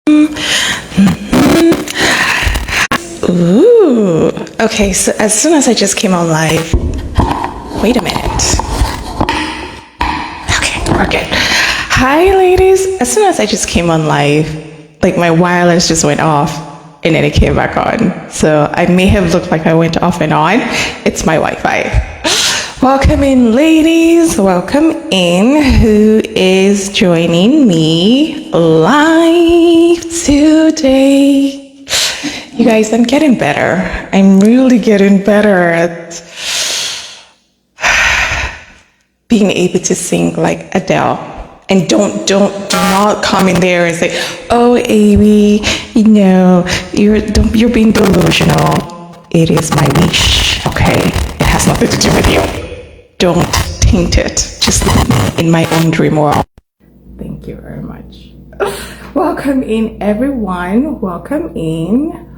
Ooh. Okay, so as soon as I just came on live, wait a minute. Okay, we're good. Hi, ladies. As soon as I just came on live, like my wireless just went off and then it came back on. So I may have looked like I went off and on. It's my Wi-Fi. Welcome in, ladies. Welcome in. Who is joining me live today? You guys, I'm getting better. I'm really getting better at being able to sing like Adele. And do not come in there and say, "Oh, Amy, you're being delusional." It is my wish, okay? It has nothing to do with you. Don't taint it. Just leave me in my own dream world. Thank you very much. Welcome in, everyone. Welcome in.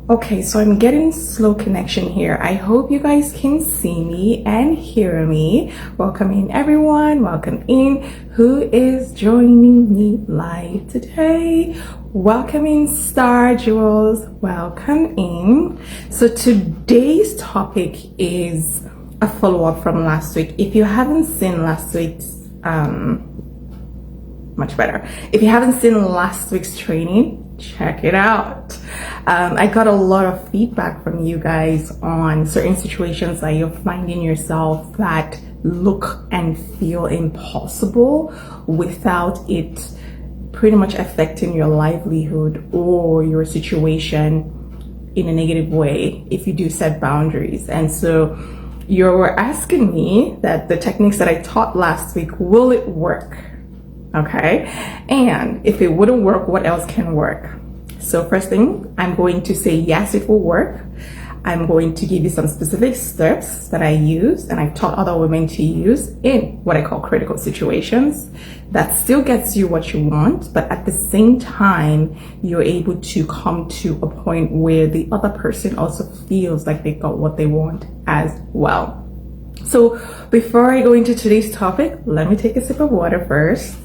Okay, so I'm getting slow connection here. I hope you guys can see me and hear me. Welcome in, everyone. Welcome in. Who is joining me live today? Welcome in, Star Jewels. Welcome in. So today's topic is a follow-up from last week. If you haven't seen last week's, much better. If you haven't seen last week's training, check it out. I got a lot of feedback from you guys on certain situations that you're finding yourself that look and feel impossible without it pretty much affecting your livelihood or your situation in a negative way if you do set boundaries. And so you're asking me that the techniques that I taught last week, will it work? Okay, and if it wouldn't work, what else can work? So first thing, I'm going to say yes, it will work. I'm going to give you some specific steps that I use and I've taught other women to use in what I call critical situations that still gets you what you want, but at the same time, you're able to come to a point where the other person also feels like they got what they want as well. So before I go into today's topic, let me take a sip of water first.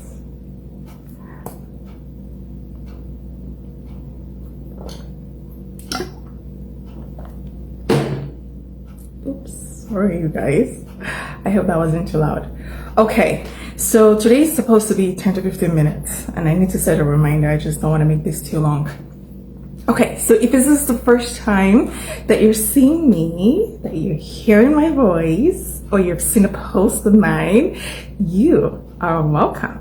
Oops, sorry you guys. I hope that wasn't too loud. Okay, so today is supposed to be 10 to 15 minutes and I need to set a reminder. I just don't want to make this too long. Okay, so if this is the first time that you're seeing me, that you're hearing my voice, or you've seen a post of mine, you are welcome.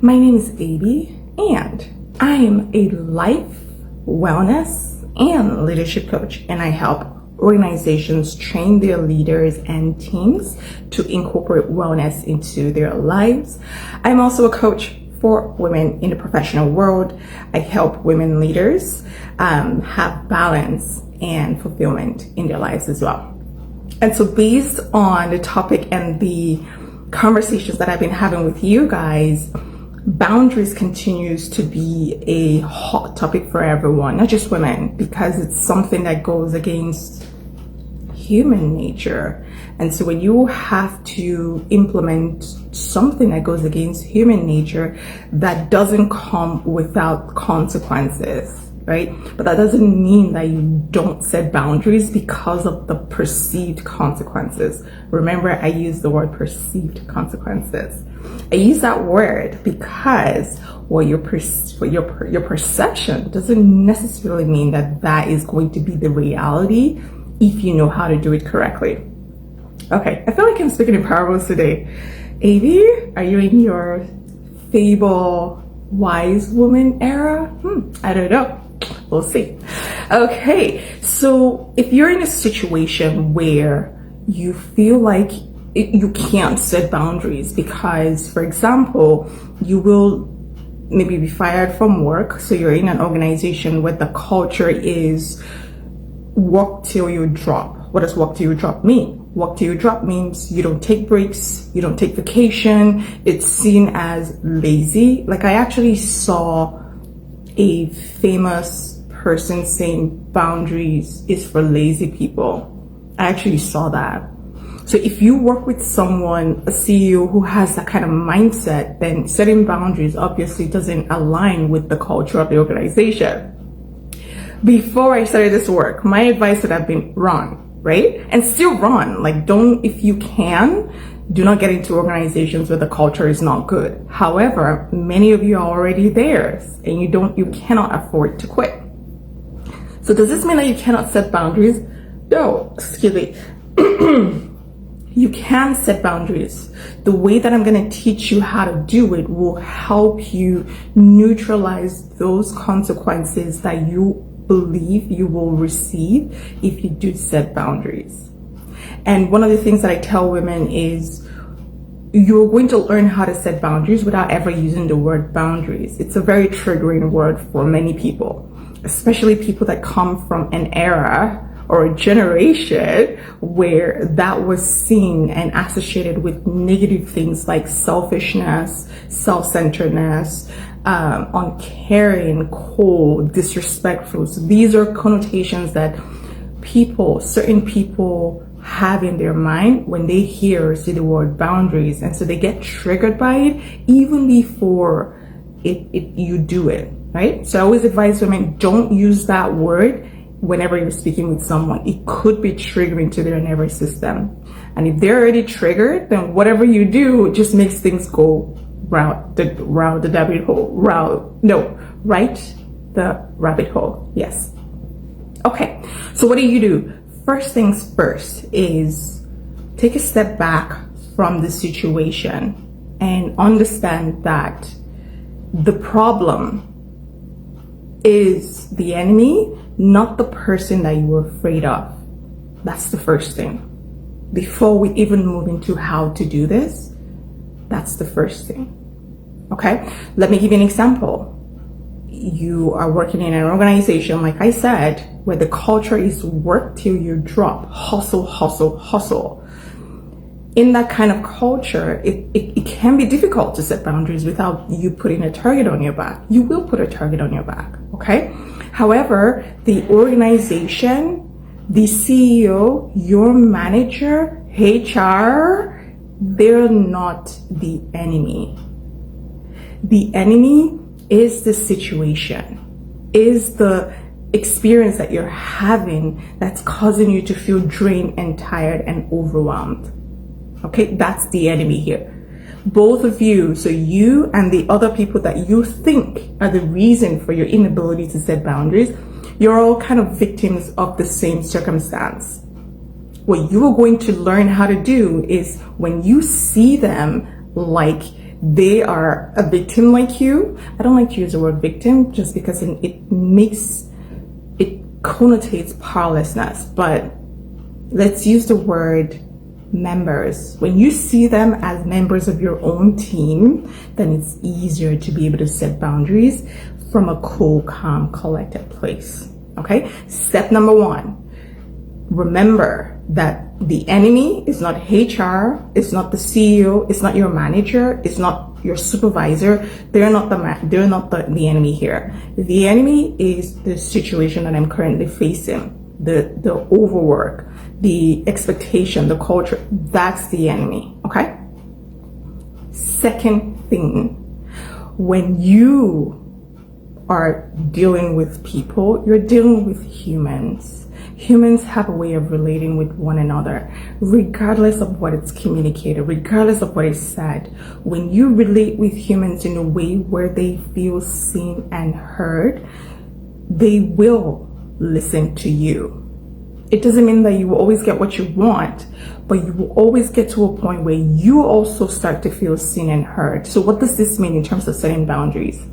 My name is Abby and I am a life, wellness, and leadership coach, and I help organizations train their leaders and teams to incorporate wellness into their lives. I'm also a coach for women in the professional world. I help women leaders have balance and fulfillment in their lives as well. And so based on the topic and the conversations that I've been having with you guys, boundaries continues to be a hot topic for everyone, not just women, because it's something that goes against human nature. And so when you have to implement something that goes against human nature, that doesn't come without consequences, right? But that doesn't mean that you don't set boundaries because of the perceived consequences. Remember, I use the word perceived consequences. I use that word because your perception doesn't necessarily mean that that is going to be the reality if you know how to do it correctly. Okay, I feel like I'm speaking in parables today. Avi, are you in your fable wise woman era? I don't know. We'll see. Okay, so if you're in a situation where you feel like you can't set boundaries because, for example, you will maybe be fired from work, so you're in an organization where the culture is work till you drop. What does work till you drop mean? Work till you drop means you don't take breaks, you don't take vacation. It's seen as lazy. Like I actually saw a famous person saying boundaries is for lazy people. I actually saw that. So if you work with someone, a CEO who has that kind of mindset, then setting boundaries obviously doesn't align with the culture of the organization. Before I started this work, my advice would have been run, right? And still run. Like, don't, if you can, do not get into organizations where the culture is not good. However, many of you are already there and you cannot afford to quit. So does this mean that you cannot set boundaries? No, excuse me. You can set boundaries. The way that I'm going to teach you how to do it will help you neutralize those consequences that you believe you will receive if you do set boundaries. And one of the things that I tell women is you're going to learn how to set boundaries without ever using the word boundaries. It's a very triggering word for many people, especially people that come from an era or a generation where that was seen and associated with negative things like selfishness, self-centeredness, uncaring, cold, disrespectful. So these are connotations that certain people have in their mind when they see the word boundaries, and so they get triggered by it even before you do it, right? So I always advise women, don't use that word whenever you're speaking with someone. It could be triggering to their nervous system, and if they're already triggered, then whatever you do just makes things go right the rabbit hole. Yes. Okay, so what do? First things first is take a step back from the situation and understand that the problem is the enemy, not the person that you were afraid of. That's the first thing. Before we even move into how to do this, that's the first thing. Okay, let me give you an example. You are working in an organization, like I said, where the culture is work till you drop, hustle, hustle, hustle. In that kind of culture, it can be difficult to set boundaries without you putting a target on your back. You will put a target on your back, okay? However, the organization, the CEO, your manager, HR, they're not the enemy. The enemy is the situation, is the experience that you're having that's causing you to feel drained and tired and overwhelmed. Okay, that's the enemy here. Both of you, so you and the other people that you think are the reason for your inability to set boundaries, you're all kind of victims of the same circumstance. What you are going to learn how to do is when you see them like they are a victim like you. I don't like to use the word victim just because it connotates powerlessness, but let's use the word members. When you see them as members of your own team, then it's easier to be able to set boundaries from a cool, calm, collected place. Okay, step number one, remember that the enemy is not HR, it's not the CEO, it's not your manager, it's not your supervisor. They're not the enemy here. The enemy is the situation that I'm currently facing, the overwork, the expectation, the culture. That's the enemy. Okay. Second thing, when you are dealing with people, you're dealing with humans. Humans have a way of relating with one another, regardless of what it's communicated, regardless of what is said. When you relate with humans in a way where they feel seen and heard, they will listen to you. It doesn't mean that you will always get what you want, but you will always get to a point where you also start to feel seen and heard. So what does this mean in terms of setting boundaries?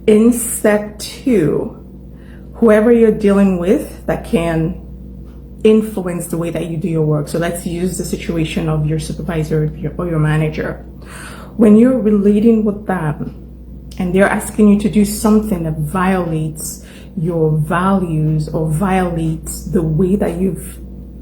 In step 2, whoever you're dealing with that can influence the way that you do your work. So let's use the situation of your supervisor or your manager. When you're relating with them and they're asking you to do something that violates your values or violates the way that you've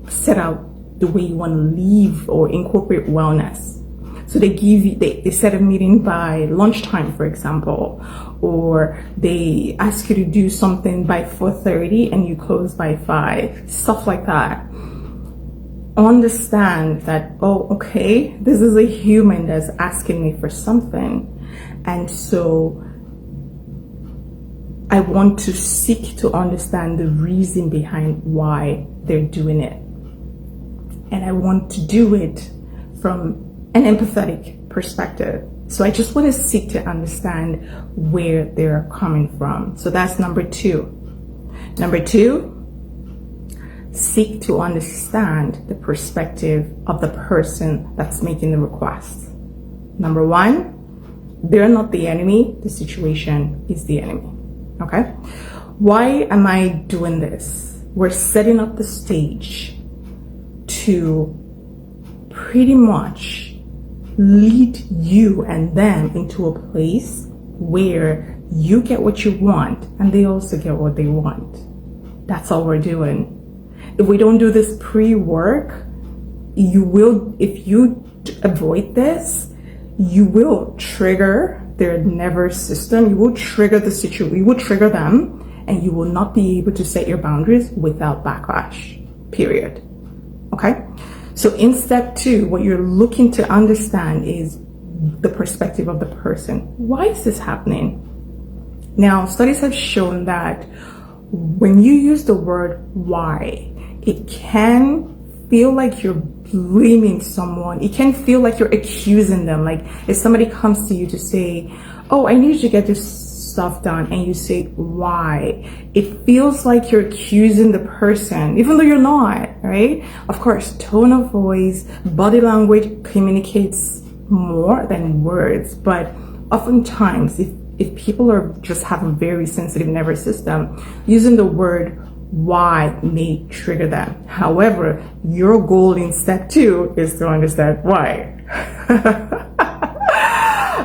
set out the way you want to live or incorporate wellness. So they set a meeting by lunchtime, for example, or they ask you to do something by 4:30 and you close by 5, stuff like that. understand that, oh, okay, this is a human that's asking me for something. And so I want to seek to understand the reason behind why they're doing it. And I want to do it from an empathetic perspective. So I just want to seek to understand where they're coming from. So that's number 2. Number 2, seek to understand the perspective of the person that's making the request. Number 1, they're not the enemy, the situation is the enemy. Okay? Why am I doing this? We're setting up the stage to pretty much lead you and them into a place where you get what you want and they also get what they want. That's all we're doing. If we don't do this pre-work, you will, if you avoid this, you will trigger their nervous system. You will trigger the situation. You will trigger them, and you will not be able to set your boundaries without backlash. Period. Okay? So in step 2, what you're looking to understand is the perspective of the person. Why is this happening? Now, studies have shown that when you use the word why, it can feel like you're blaming someone. It can feel like you're accusing them. Like if somebody comes to you to say, oh, I need you to get this stuff done, and you say, why? It feels like you're accusing the person, even though you're not, right? Of course, tone of voice, body language communicates more than words, but oftentimes if people have a very sensitive nervous system, using the word why may trigger them. However, your goal in step 2 is to understand why.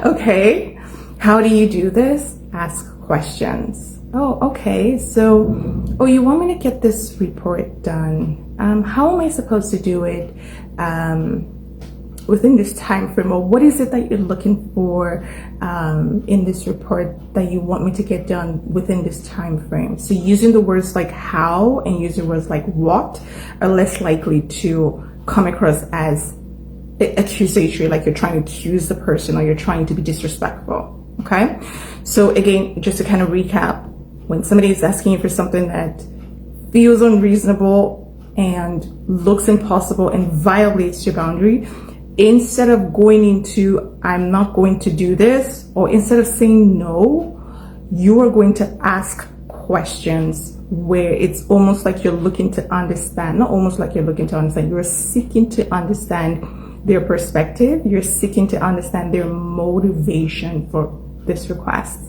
Okay, how do you do this? Ask questions. Oh, okay, so, you want me to get this report done. How am I supposed to do it within this time frame? Or what is it that you're looking for in this report that you want me to get done within this time frame? So using the words like how and using words like what are less likely to come across as accusatory, like you're trying to accuse the person or you're trying to be disrespectful. Okay, so again, just to kind of recap, when somebody is asking you for something that feels unreasonable and looks impossible and violates your boundary, instead of going into, I'm not going to do this, or instead of saying no, you are going to ask questions where it's almost like you're looking to understand, not almost like you're looking to understand, you're seeking to understand their perspective, you're seeking to understand their motivation for this request.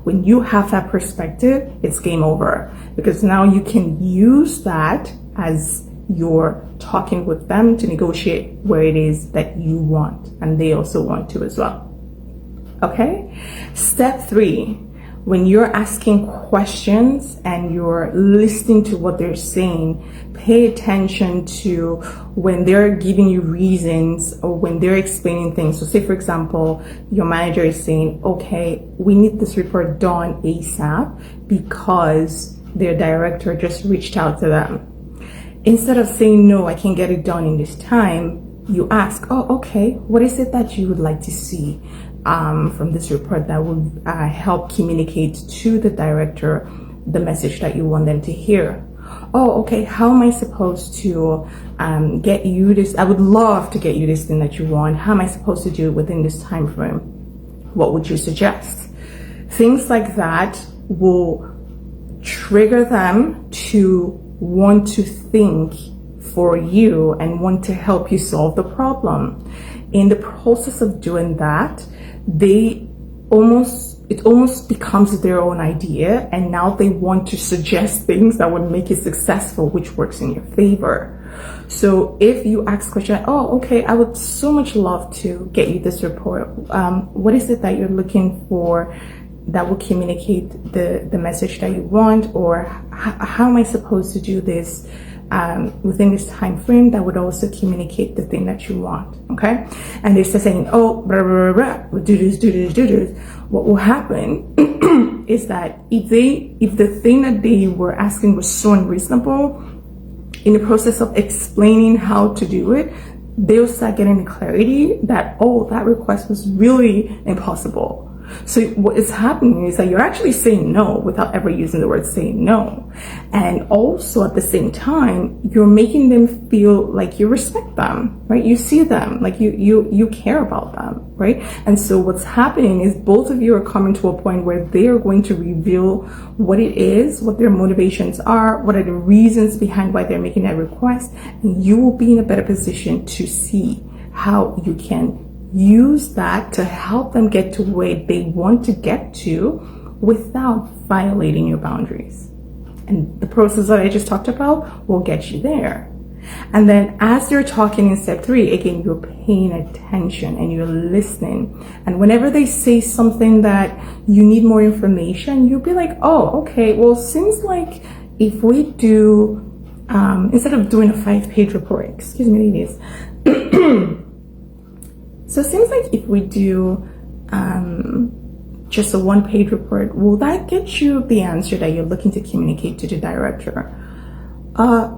When you have that perspective, it's game over, because now you can use that as you're talking with them to negotiate where it is that you want and they also want to as well. Okay, step 3, when you're asking questions and you're listening to what they're saying, pay attention to when they're giving you reasons or when they're explaining things. So say, for example, your manager is saying, okay, we need this report done ASAP because their director just reached out to them. Instead of saying, no, I can't get it done in this time, you ask, oh, okay, what is it that you would like to see from this report that will help communicate to the director the message that you want them to hear? Oh, okay, how am I supposed to get you this? I would love to get you this thing that you want. How am I supposed to do it within this time frame? What would you suggest? Things like that will trigger them to want to think for you and want to help you solve the problem. In the process of doing that, it almost becomes their own idea, and now they want to suggest things that would make it successful, which works in your favor. So if you ask questions, oh, okay, I would so much love to get you this report. What is it that you're looking for that will communicate the message that you want? Or how am I supposed to do this within this time frame that would also communicate the thing that you want? Okay, and they start saying, oh, blah, blah, blah, blah, do this. What will happen is that if the thing that they were asking was so unreasonable, in the process of explaining how to do it, they'll start getting the clarity that, oh, that request was really impossible. So what is happening is that you're actually saying no without ever using the word saying no. And also at the same time, you're making them feel like you respect them, right? You see them, like you care about them, right? And so what's happening is both of you are coming to a point where they are going to reveal what it is, what their motivations are, what are the reasons behind why they're making that request. And you will be in a better position to see how you can use that to help them get to where they want to get to without violating your boundaries. And the process that I just talked about will get you there. And then as you're talking in step 3, again, you're paying attention and you're listening. And whenever they say something that you need more information, you'll be like, oh, okay, well, seems like if we do, instead of doing a 5-page report, excuse me, ladies, so it seems like if we do just a 1-page report, will that get you the answer that you're looking to communicate to the director?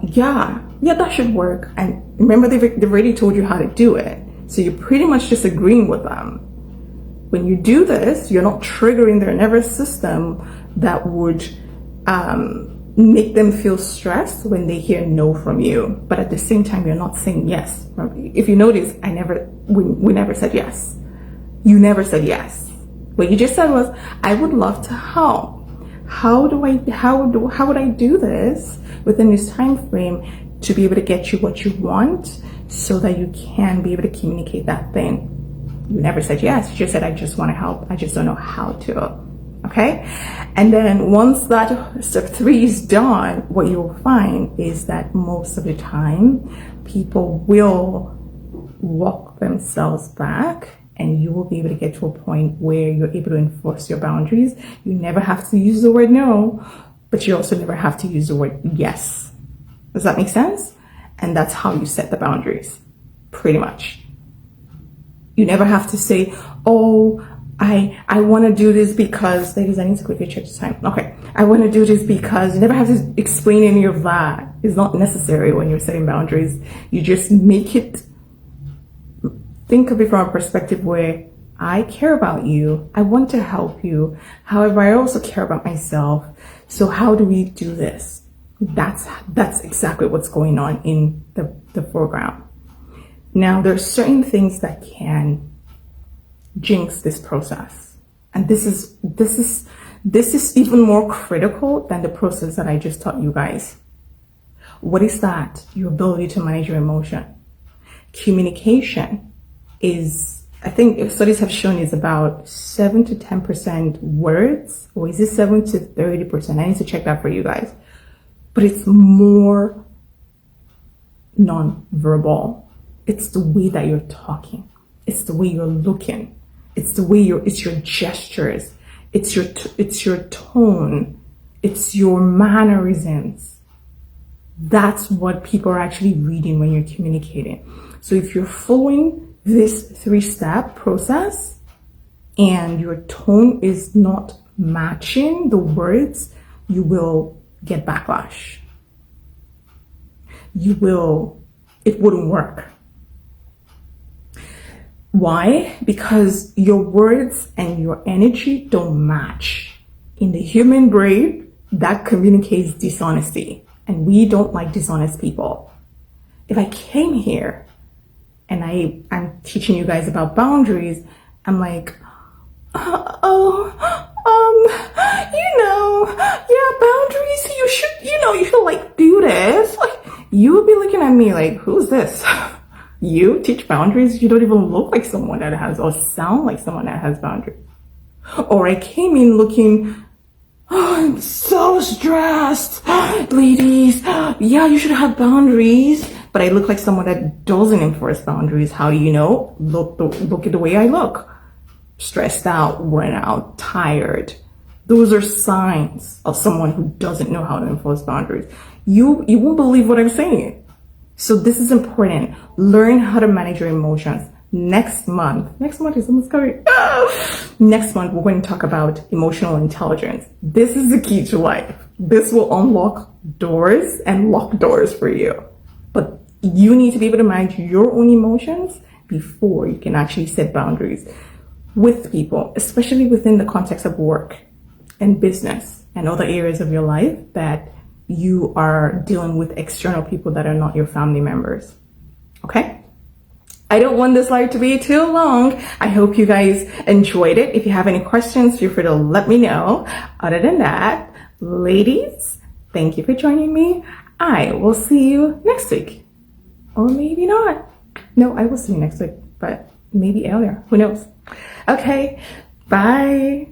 Yeah, that should work. And remember, they've already told you how to do it. So you're pretty much just agreeing with them. When you do this, you're not triggering their nervous system that would make them feel stressed when they hear no from you. But at the same time, you're not saying yes. If you notice, we never said yes. You never said yes. What you just said was, I would love to help. How would I do this within this time frame to be able to get you what you want so that you can be able to communicate that thing? You never said yes. You just said, I just want to help. I just don't know how to. Okay. And then once that step 3 is done, what you'll find is that most of the time people will walk themselves back, and you will be able to get to a point where you're able to enforce your boundaries. You never have to use the word no, but you also never have to use the word yes. Does that make sense? And that's how you set the boundaries, pretty much. You never have to say, oh, I want to do this because, ladies, I need to quickly check the time. Okay. I want to do this because. You never have to explain any of that. It's not necessary when you're setting boundaries. You just make it, think of it from a perspective where I care about you. I want to help you. However, I also care about myself. So how do we do this? That's exactly what's going on in the foreground. Now, there are certain things that can jinx this process, and this is even more critical than the process that I just taught you guys. What is that? Your ability to manage your emotion. Communication is, I think studies have shown, is about 7 to 10% words, or is it 7 to 30%? I need to check that for you guys. But it's more non-verbal. It's the way that you're talking. It's the way you're looking. It's the way it's your gestures. It's your tone. It's your mannerisms. That's what people are actually reading when you're communicating. So if you're following this 3-step process and your tone is not matching the words, you will get backlash. It wouldn't work. Why? Because your words and your energy don't match. In the human brain, that communicates dishonesty, and we don't like dishonest people. If I came here and I'm teaching you guys about boundaries, I'm like, boundaries, you should like do this. Like, you would be looking at me like, who's this? You teach boundaries? You don't even look like someone that has, or sound like someone that has boundaries. Or I came in looking, oh, I'm so stressed. Ladies, yeah, you should have boundaries. But I look like someone that doesn't enforce boundaries. How do you know? Look at the way I look. Stressed out, worn out, tired. Those are signs of someone who doesn't know how to enforce boundaries. You won't believe what I'm saying. So this is important. Learn how to manage your emotions. Next month is almost coming. Next month, we're going to talk about emotional intelligence. This is the key to life. This will unlock doors and lock doors for you. But you need to be able to manage your own emotions before you can actually set boundaries with people, especially within the context of work and business and other areas of your life that you are dealing with external people that are not your family members. Okay? I don't want this live to be too long. I hope you guys enjoyed it. If you have any questions, feel free to let me know. Other than that, ladies, thank you for joining me. I will see you next week. Or maybe not. No, I will see you next week, but maybe earlier. Who knows? Okay, bye.